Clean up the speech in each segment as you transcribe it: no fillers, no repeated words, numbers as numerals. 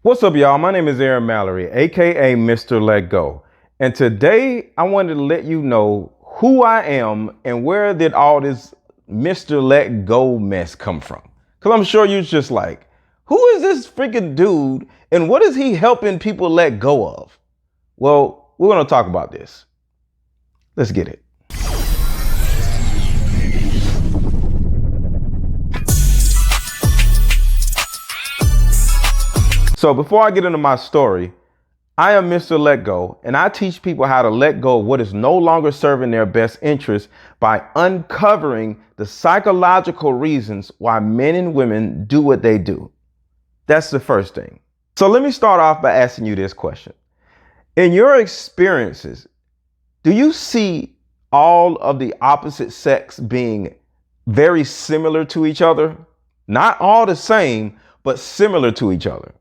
What's up, y'all? My name is Aaron Mallory, aka MrLetGo. And today I wanted to let you know who I am and where did all this Mr. Let Go mess come from. Because I'm sure you're just like, who is this freaking dude and what is he helping people let go of? Well, we're going to talk about this. Let's get it. So before I get into my story, I am Mr. Let Go, and I teach people how to let go of what is no longer serving their best interest by uncovering the psychological reasons why men and women do what they do. That's the first thing. So let me start off by asking you this question. In your experiences, do you see all of the opposite sex being very similar to each other? Not all the same, but similar to each other.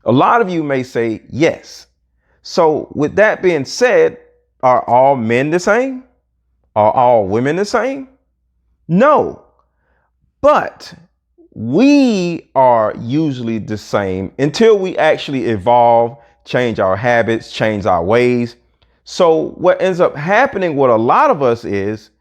A lot of you may say yes. So with that being said, are all men the same? Are all women the same? No. But we are usually the same until we actually evolve, change our habits, change our ways. So what ends up happening with a lot of us is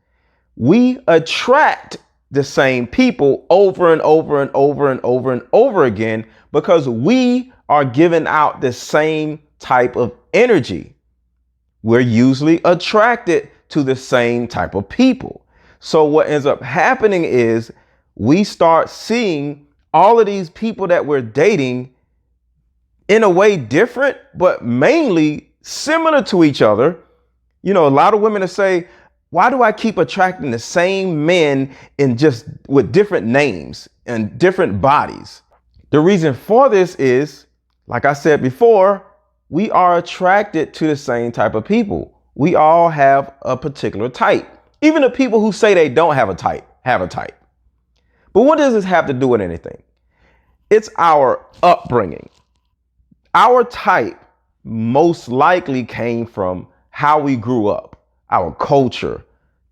we attract the same people over and over and over and over and over again because we are giving out the same type of energy. We're usually attracted to the same type of people. So what ends up happening is we start seeing all of these people that we're dating in a way different, but mainly similar to each other. You know, a lot of women will say, why do I keep attracting the same men in just with different names and different bodies? The reason for this is, like I said before, we are attracted to the same type of people. We all have a particular type. Even the people who say they don't have a type, have a type. But what does this have to do with anything? It's our upbringing. Our type most likely came from how we grew up, our culture,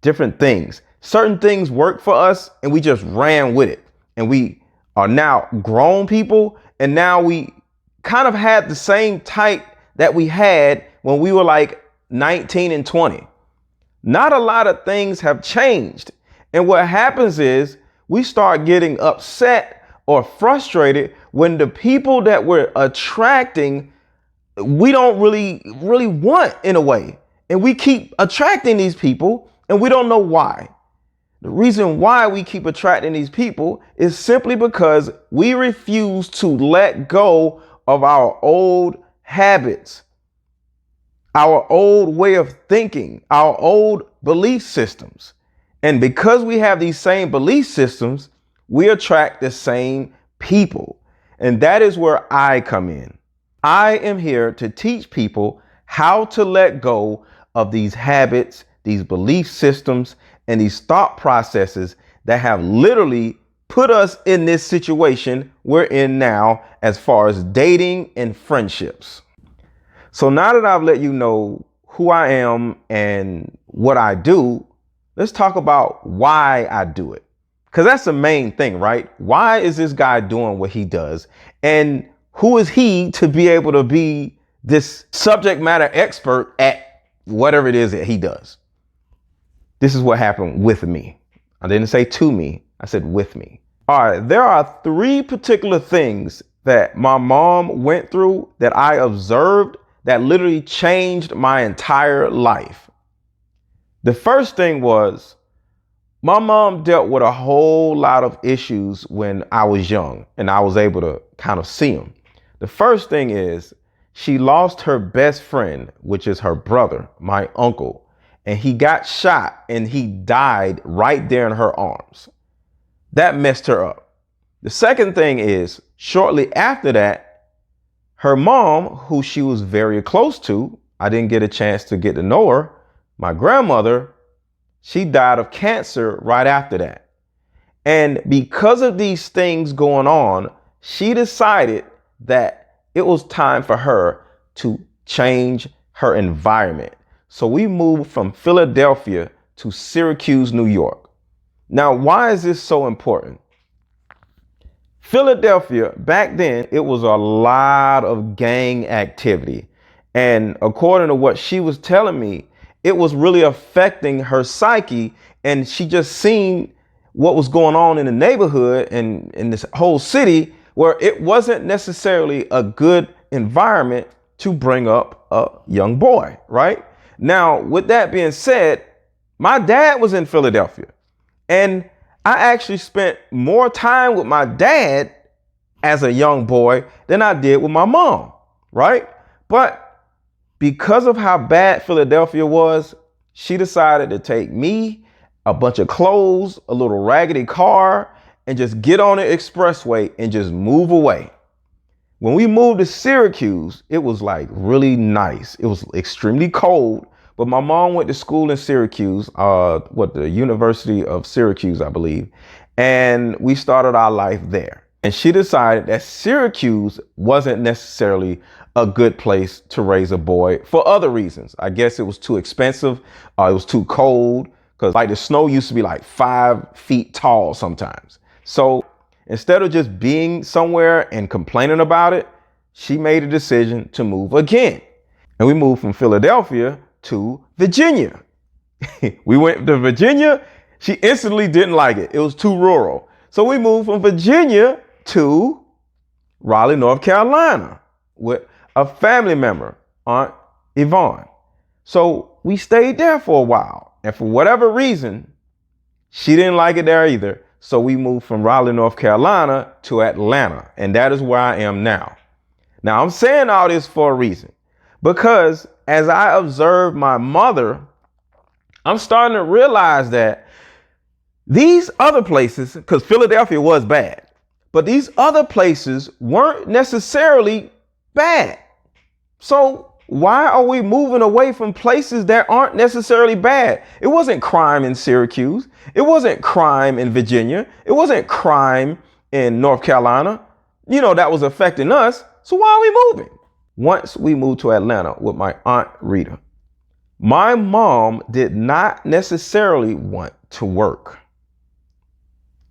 different things. Certain things work for us and we just ran with it. And we are now grown people, and now we kind of had the same type that we had when we were like 19 and 20. Not a lot of things have changed. And what happens is we start getting upset or frustrated when the people that we're attracting, we don't really want in a way. And we keep attracting these people and we don't know why. The reason why we keep attracting these people is simply because we refuse to let go of our old habits, our old way of thinking, our old belief systems. And because we have these same belief systems, we attract the same people. And that is where I come in. I am here to teach people how to let go of these habits, these belief systems, and these thought processes that have literally put us in this situation we're in now as far as dating and friendships. So now that I've let you know who I am and what I do, let's talk about why I do it. Because that's the main thing, right? Why is this guy doing what he does? And who is he to be able to be this subject matter expert at whatever it is that he does? This is what happened with me. I didn't say to me. I said with me. All right. There are three particular things that my mom went through that I observed that literally changed my entire life. The first thing was my mom dealt with a whole lot of issues when I was young and I was able to kind of see them. The first thing is she lost her best friend, which is her brother, my uncle. And he got shot and he died right there in her arms. That messed her up. The second thing is shortly after that, her mom, who she was very close to, I didn't get a chance to get to know her, my grandmother, she died of cancer right after that. And because of these things going on, she decided that it was time for her to change her environment. So we moved from Philadelphia to Syracuse, New York. Now, why is this so important? Philadelphia, back then, it was a lot of gang activity. And according to what she was telling me, it was really affecting her psyche. And she just seen what was going on in the neighborhood and in this whole city, where it wasn't necessarily a good environment to bring up a young boy, right? Now, with that being said, my dad was in Philadelphia, and I actually spent more time with my dad as a young boy than I did with my mom, right? But because of how bad Philadelphia was, she decided to take me, a bunch of clothes, a little raggedy car, and just get on the expressway and just move away. When we moved to Syracuse, it was like really nice. It was extremely cold, but my mom went to school in Syracuse, the University of Syracuse, I believe. And we started our life there. And she decided that Syracuse wasn't necessarily a good place to raise a boy for other reasons. I guess it was too expensive. It was too cold, because like the snow used to be like 5 feet tall sometimes. So instead of just being somewhere and complaining about it, she made a decision to move again. And we moved from Philadelphia to Virginia. We went to Virginia. She instantly didn't like it. It was too rural. So we moved from Virginia to Raleigh, North Carolina with a family member, Aunt Yvonne. So we stayed there for a while. And for whatever reason, she didn't like it there either. So we moved from Raleigh, North Carolina to Atlanta. And that is where I am now. Now, I'm saying all this for a reason, because as I observe my mother, I'm starting to realize that these other places, because Philadelphia was bad, but these other places weren't necessarily bad. So why are we moving away from places that aren't necessarily bad? It wasn't crime in Syracuse. It wasn't crime in Virginia. It wasn't crime in North Carolina, that was affecting us. So why are we moving? Once we moved to Atlanta with my Aunt Rita, my mom did not necessarily want to work.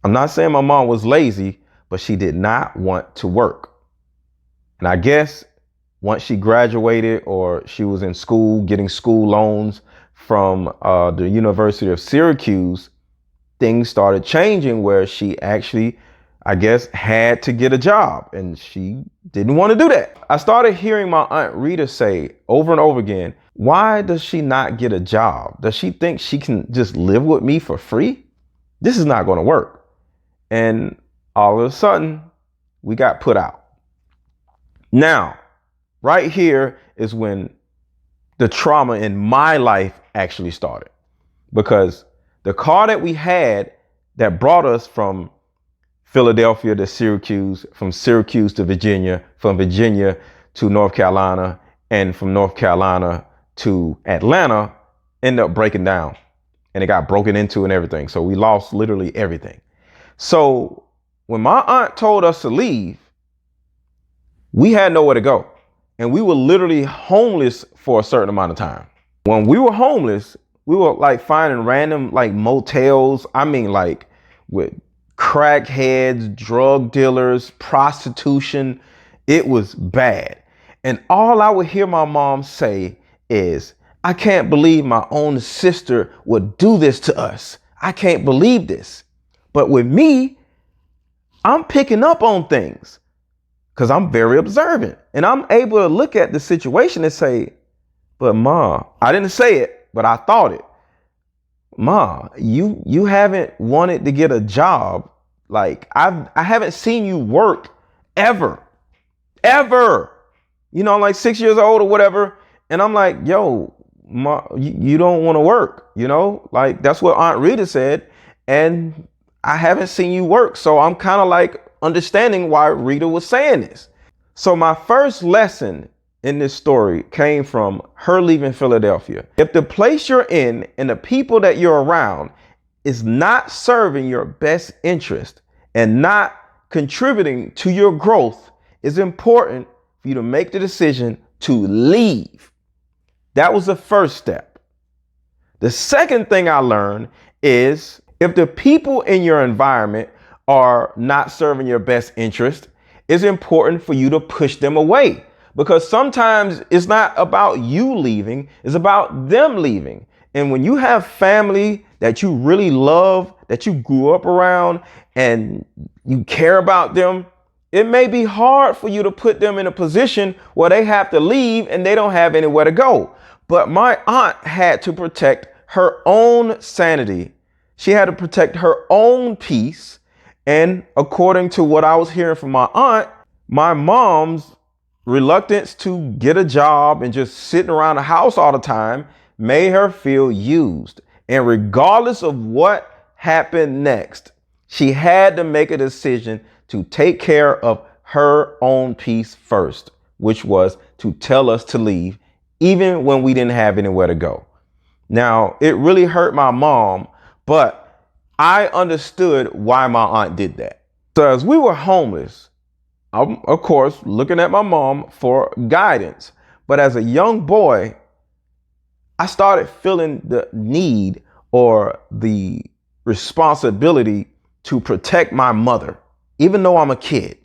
I'm not saying my mom was lazy, but she did not want to work. And I guess once she graduated, or she was in school getting school loans from the University of Syracuse, things started changing where she actually, I guess, had to get a job, and she didn't want to do that. I started hearing my Aunt Rita say over and over again, why does she not get a job? Does she think she can just live with me for free? This is not going to work. And all of a sudden, we got put out. Now, right here is when the trauma in my life actually started, because the car that we had that brought us from Philadelphia to Syracuse, from Syracuse to Virginia, from Virginia to North Carolina, and from North Carolina to Atlanta ended up breaking down, and it got broken into and everything. So we lost literally everything. So when my aunt told us to leave, we had nowhere to go. And we were literally homeless for a certain amount of time. When we were homeless, we were like finding random like motels. I mean, like with crackheads, drug dealers, prostitution. It was bad. And all I would hear my mom say is, I can't believe my own sister would do this to us. I can't believe this. But with me, I'm picking up on things because I'm very observant, and I'm able to look at the situation and say, but Ma, I didn't say it, but I thought it. Ma, you haven't wanted to get a job. Like I haven't seen you work ever. I'm like 6 years old or whatever. And I'm like, yo, Ma, you don't want to work, like that's what Aunt Rita said. And I haven't seen you work. So I'm kind of like understanding why Rita was saying this. So my first lesson in this story came from her leaving Philadelphia. If the place you're in and the people that you're around is not serving your best interest and not contributing to your growth, it's important for you to make the decision to leave. That was the first step. The second thing I learned is if the people in your environment are not serving your best interest, it's important for you to push them away, because sometimes it's not about you leaving, it's about them leaving. And when you have family that you really love, that you grew up around, and you care about them, it may be hard for you to put them in a position where they have to leave and they don't have anywhere to go. But my aunt had to protect her own sanity. She had to protect her own peace. And according to what I was hearing from my aunt, my mom's reluctance to get a job and just sitting around the house all the time made her feel used. And regardless of what happened next, she had to make a decision to take care of her own peace first, which was to tell us to leave, even when we didn't have anywhere to go. Now, it really hurt my mom, but I understood why my aunt did that. So as we were homeless, I'm, of course, looking at my mom for guidance. But as a young boy, I started feeling the need or the responsibility to protect my mother, even though I'm a kid.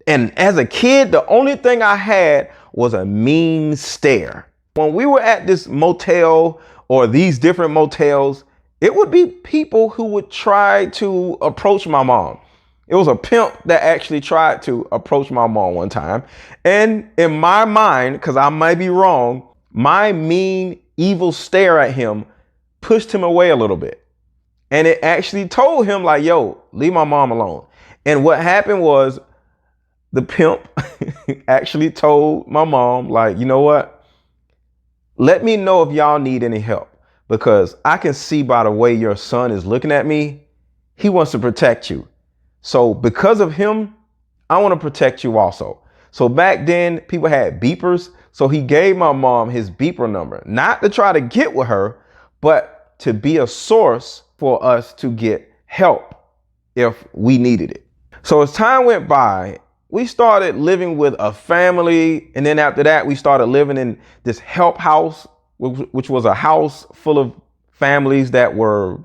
And as a kid, the only thing I had was a mean stare. When we were at this motel or these different motels, it would be people who would try to approach my mom. It was a pimp that actually tried to approach my mom one time. And in my mind, because I might be wrong, my mean, evil stare at him pushed him away a little bit. And it actually told him like, yo, leave my mom alone. And what happened was the pimp actually told my mom, like, you know what? Let me know if y'all need any help, because I can see by the way your son is looking at me, he wants to protect you. So because of him, I want to protect you also. So back then people had beepers. So he gave my mom his beeper number, not to try to get with her, but to be a source for us to get help if we needed it. So as time went by, we started living with a family. And then after that, we started living in this help house, which was a house full of families that were,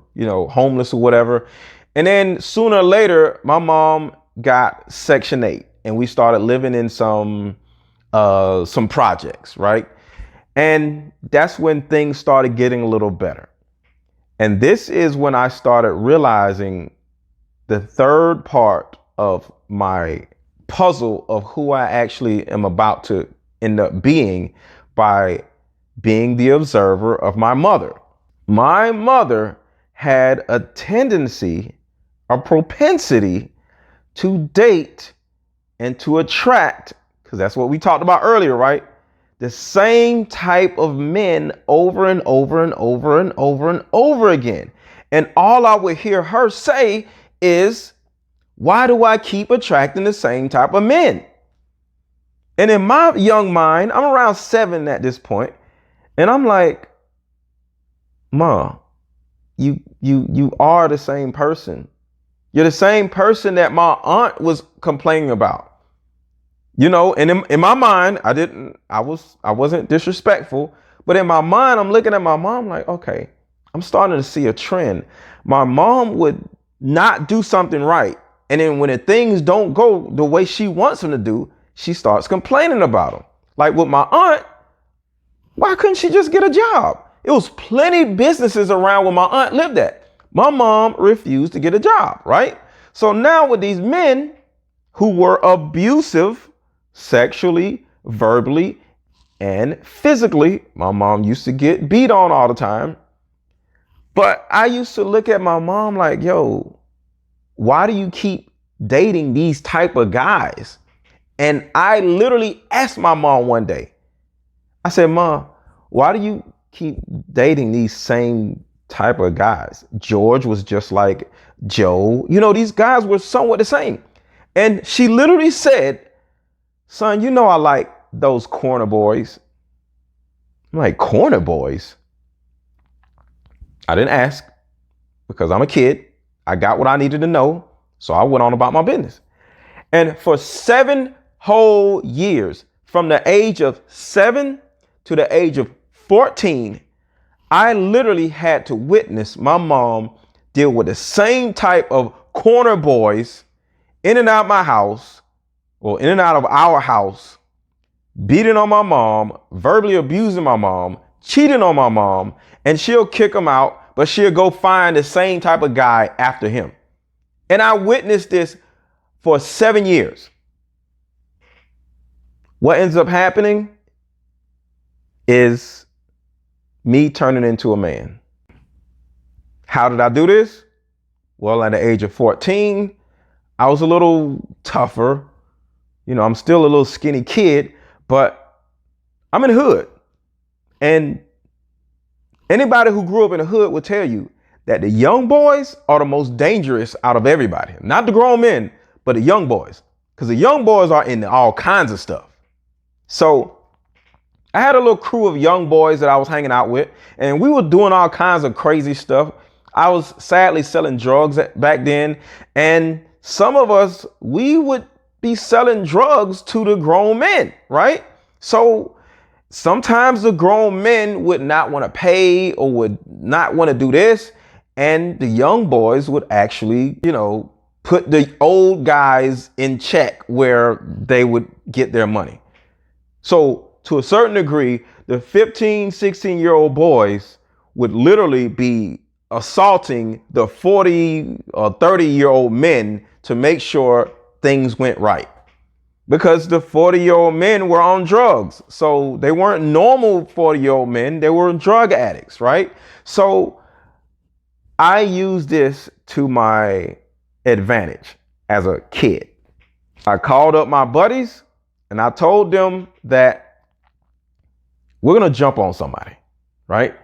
homeless or whatever. And then sooner or later, my mom got Section 8 and we started living in some projects, right? And that's when things started getting a little better. And this is when I started realizing the third part of my puzzle of who I actually am about to end up being by being the observer of my mother. My mother had a tendency, a propensity to date and to attract, because that's what we talked about earlier, right? The same type of men over and over and over and over and over again. And all I would hear her say is, why do I keep attracting the same type of men? And in my young mind, I'm around 7 at this point, and I'm like, Ma, you are the same person. You're the same person that my aunt was complaining about. And in my mind, I wasn't disrespectful, but in my mind, I'm looking at my mom like, okay, I'm starting to see a trend. My mom would not do something right. And then when the things don't go the way she wants them to do, she starts complaining about them. Like with my aunt, why couldn't she just get a job? It was plenty businesses around where my aunt lived at. My mom refused to get a job, right? So now with these men who were abusive, sexually, verbally, and physically, my mom used to get beat on all the time. But I used to look at my mom like, yo, why do you keep dating these type of guys? And I literally asked my mom one day, I said, Mom, why do you keep dating these same type of guys? George was just like Joe. These guys were somewhat the same. And she literally said, son, I like those corner boys. I'm like, corner boys? I didn't ask because I'm a kid. I got what I needed to know. So I went on about my business. And for 7 whole years, from the age of 7 to the age of 14, I literally had to witness my mom deal with the same type of corner boys in and out my house, or in and out of our house, beating on my mom, verbally abusing my mom, cheating on my mom, and she'll kick him out, but she'll go find the same type of guy after him. And I witnessed this for 7 years. What ends up happening is me turning into a man. How did I do this? Well, at the age of 14, I was a little tougher. I'm still a little skinny kid, but I'm in the hood. And anybody who grew up in the hood will tell you that the young boys are the most dangerous out of everybody. Not the grown men, but the young boys. Because the young boys are into all kinds of stuff. So I had a little crew of young boys that I was hanging out with, and we were doing all kinds of crazy stuff. I was sadly selling drugs back then, and some of us, we would be selling drugs to the grown men, right? So sometimes the grown men would not want to pay or would not want to do this, and the young boys would actually, put the old guys in check where they would get their money. So to a certain degree, the 15, 16-year-old boys would literally be assaulting the 40 or 30-year-old men to make sure things went right. Because the 40-year-old men were on drugs. So they weren't normal 40-year-old men. They were drug addicts, right? So I used this to my advantage as a kid. I called up my buddies and I told them that we're going to jump on somebody, right?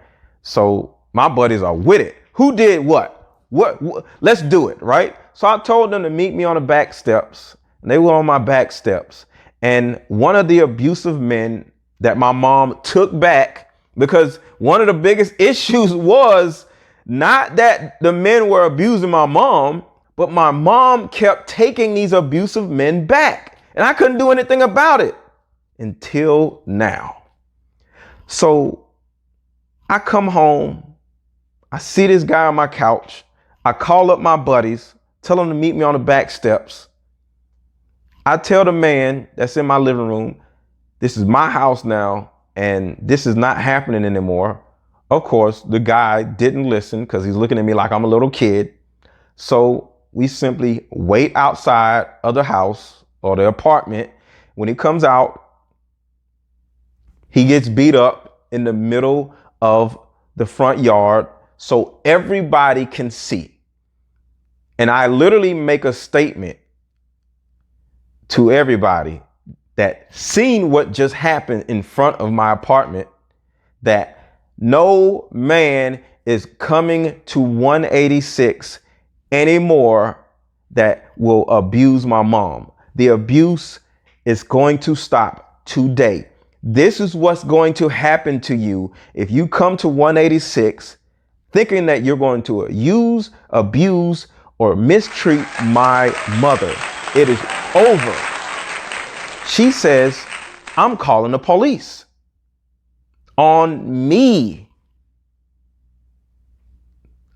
So my buddies are with it. Who did what? What? Let's do it, right? So I told them to meet me on the back steps. And they were on my back steps. And one of the abusive men that my mom took back, because one of the biggest issues was not that the men were abusing my mom, but my mom kept taking these abusive men back. And I couldn't do anything about it until now. So I come home, I see this guy on my couch. I call up my buddies, tell them to meet me on the back steps. I tell the man that's in my living room, this is my house now, and this is not happening anymore. Of course, the guy didn't listen because he's looking at me like I'm a little kid. So we simply wait outside of the house or the apartment. When he comes out, he gets beat up in the middle of the front yard so everybody can see. And I literally make a statement to everybody that seen what just happened in front of my apartment, that no man is coming to 186 anymore that will abuse my mom. The abuse is going to stop today. This is what's going to happen to you if you come to 186 thinking that you're going to use, abuse, or mistreat my mother. It is over. She says, I'm calling the police on me.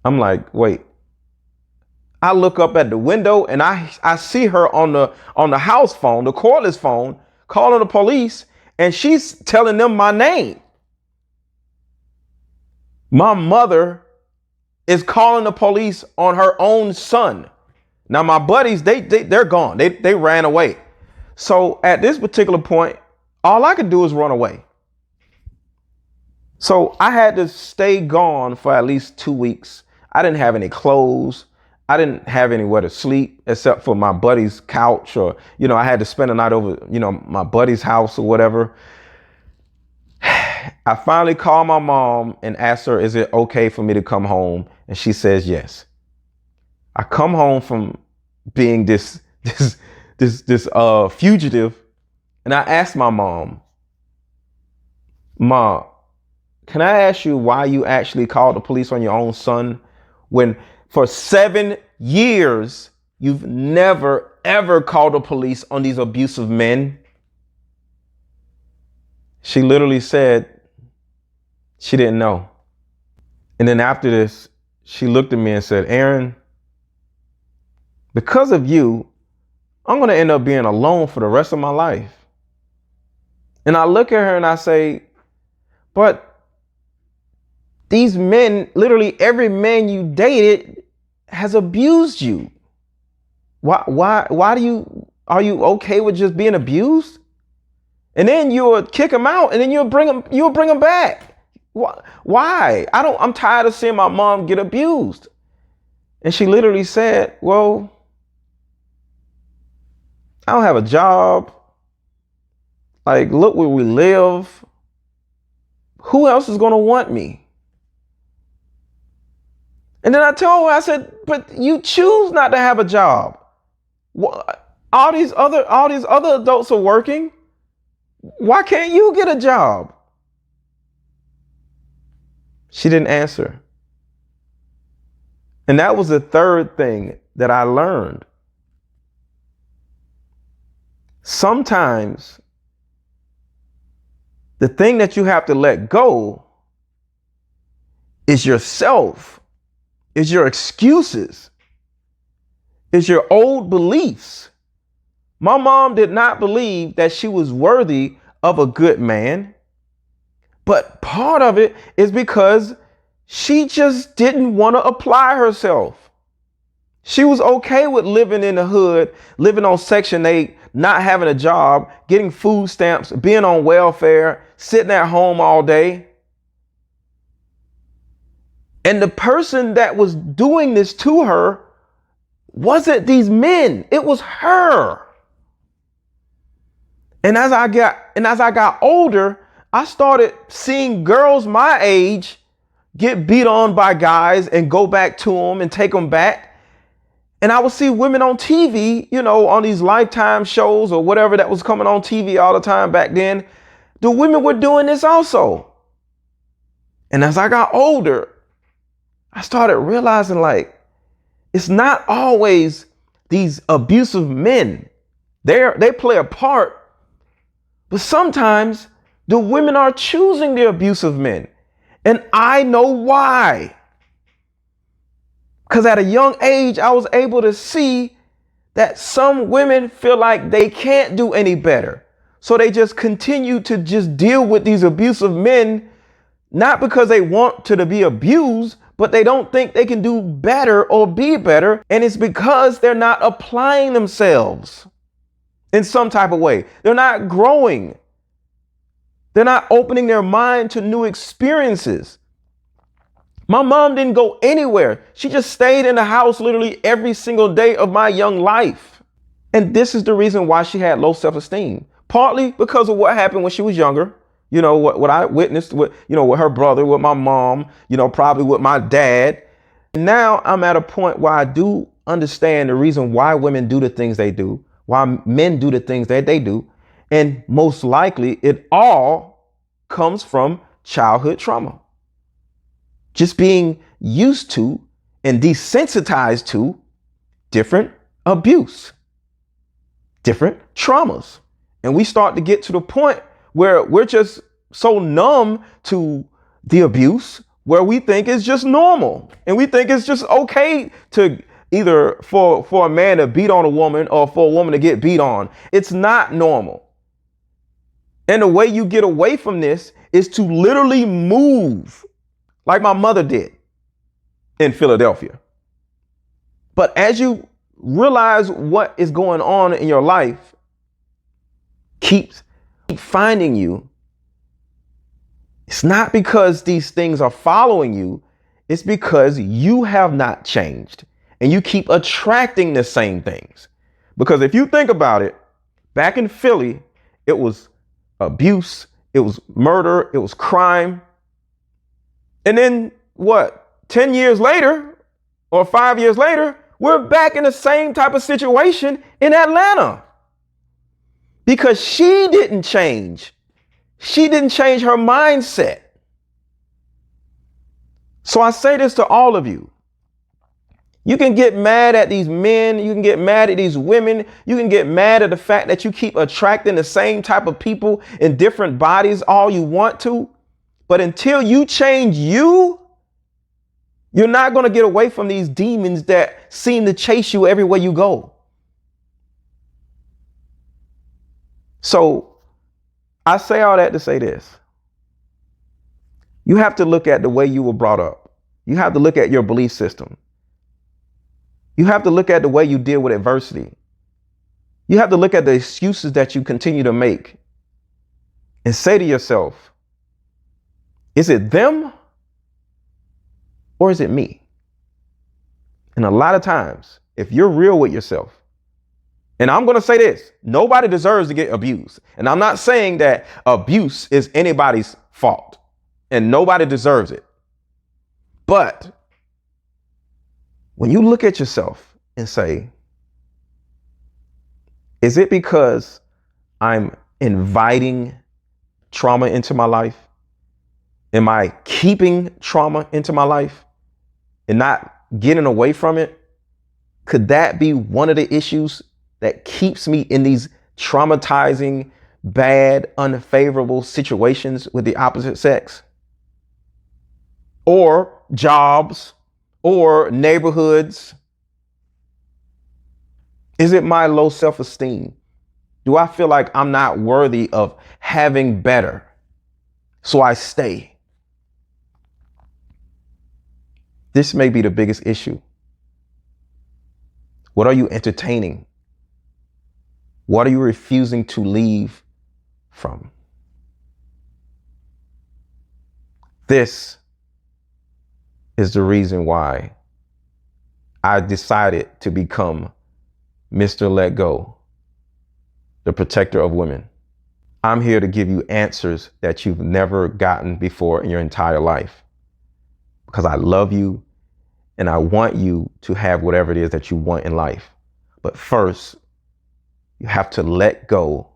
I'm like, wait. I look up at the window and I see her on the house phone, the cordless phone, calling the police, and she's telling them my name. My mother is calling the police on her own son. Now my buddies, they're gone. They ran away. So at this particular point, all I could do is run away. So I had to stay gone for at least 2 weeks. I didn't have any clothes. I didn't have anywhere to sleep except for my buddy's couch, or, I had to spend the night over, my buddy's house or whatever. I finally called my mom and asked her, is it okay for me to come home? And she says, yes. I come home from being this fugitive. And I asked my mom, Mom, can I ask you why you actually called the police on your own son when for 7 years you've never, ever called the police on these abusive men? She literally said she didn't know. And then after this, she looked at me and said, Aaron, Because of you, I'm going to end up being alone for the rest of my life. And I look at her and I say, but these men, literally every man you dated has abused you. Why are you okay with just being abused? And then you'll kick them out and then you'll bring them back. Why? I'm tired of seeing my mom get abused. And she literally said, well, I don't have a job. Like, look where we live. Who else is going to want me? And then I told her, I said, but you choose not to have a job. All these other adults are working. Why can't you get a job? She didn't answer. And that was the third thing that I learned. Sometimes the thing that you have to let go is yourself, is your excuses, is your old beliefs. My mom did not believe that she was worthy of a good man. But part of it is because she just didn't want to apply herself. She was okay with living in the hood, living on Section 8, not having a job, getting food stamps, being on welfare, sitting at home all day. And the person that was doing this to her wasn't these men. It was her. And as I got older, I started seeing girls my age get beat on by guys and go back to them and take them back. And I would see women on TV, on these Lifetime shows or whatever that was coming on TV all the time back then. The women were doing this also. And as I got older, I started realizing, like, it's not always these abusive men. They play a part, but sometimes the women are choosing the abusive men. And I know why. Because at a young age, I was able to see that some women feel like they can't do any better. So they just continue to just deal with these abusive men, not because they want to be abused, but they don't think they can do better or be better. And it's because they're not applying themselves in some type of way. They're not growing. They're not opening their mind to new experiences. My mom didn't go anywhere. She just stayed in the house literally every single day of my young life. And this is the reason why she had low self-esteem. Partly because of what happened when she was younger. What I witnessed with her brother, with my mom, probably with my dad. Now I'm at a point where I do understand the reason why women do the things they do, why men do the things that they do. And most likely it all comes from childhood trauma. Just being used to and desensitized to different abuse, different traumas. And we start to get to the point where we're just so numb to the abuse where we think it's just normal. And we think it's just okay to either for a man to beat on a woman or for a woman to get beat on. It's not normal. And the way you get away from this is to literally move like my mother did in Philadelphia. But as you realize what is going on in your life, keeps finding you. It's not because these things are following you. It's because you have not changed and you keep attracting the same things. Because if you think about it, back in Philly, it was abuse, it was murder, it was crime. And then 10 years later or 5 years later, we're back in the same type of situation in Atlanta. Because she didn't change. She didn't change her mindset. So I say this to all of you. You can get mad at these men. You can get mad at these women. You can get mad at the fact that you keep attracting the same type of people in different bodies all you want to. But until you change you, You're not going to get away from these demons that seem to chase you everywhere you go. So I say all that to say this. You have to look at the way you were brought up. You have to look at your belief system. You have to look at the way you deal with adversity. You have to look at the excuses that you continue to make and say to yourself, is it them or is it me? And a lot of times, if you're real with yourself, and I'm going to say this, nobody deserves to get abused. And I'm not saying that abuse is anybody's fault and nobody deserves it. But when you look at yourself and say, is it because I'm inviting trauma into my life? Am I keeping trauma into my life and not getting away from it? Could that be one of the issues that keeps me in these traumatizing, bad, unfavorable situations with the opposite sex? Or jobs, or neighborhoods? Is it my low self-esteem? Do I feel like I'm not worthy of having better, so I stay? This may be the biggest issue. What are you entertaining? What are you refusing to leave from? This is the reason why I decided to become MrLetGo, the protector of women. I'm here to give you answers that you've never gotten before in your entire life, because I love you and I want you to have whatever it is that you want in life. But first, you have to let go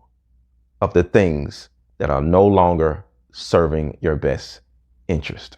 of the things that are no longer serving your best interest.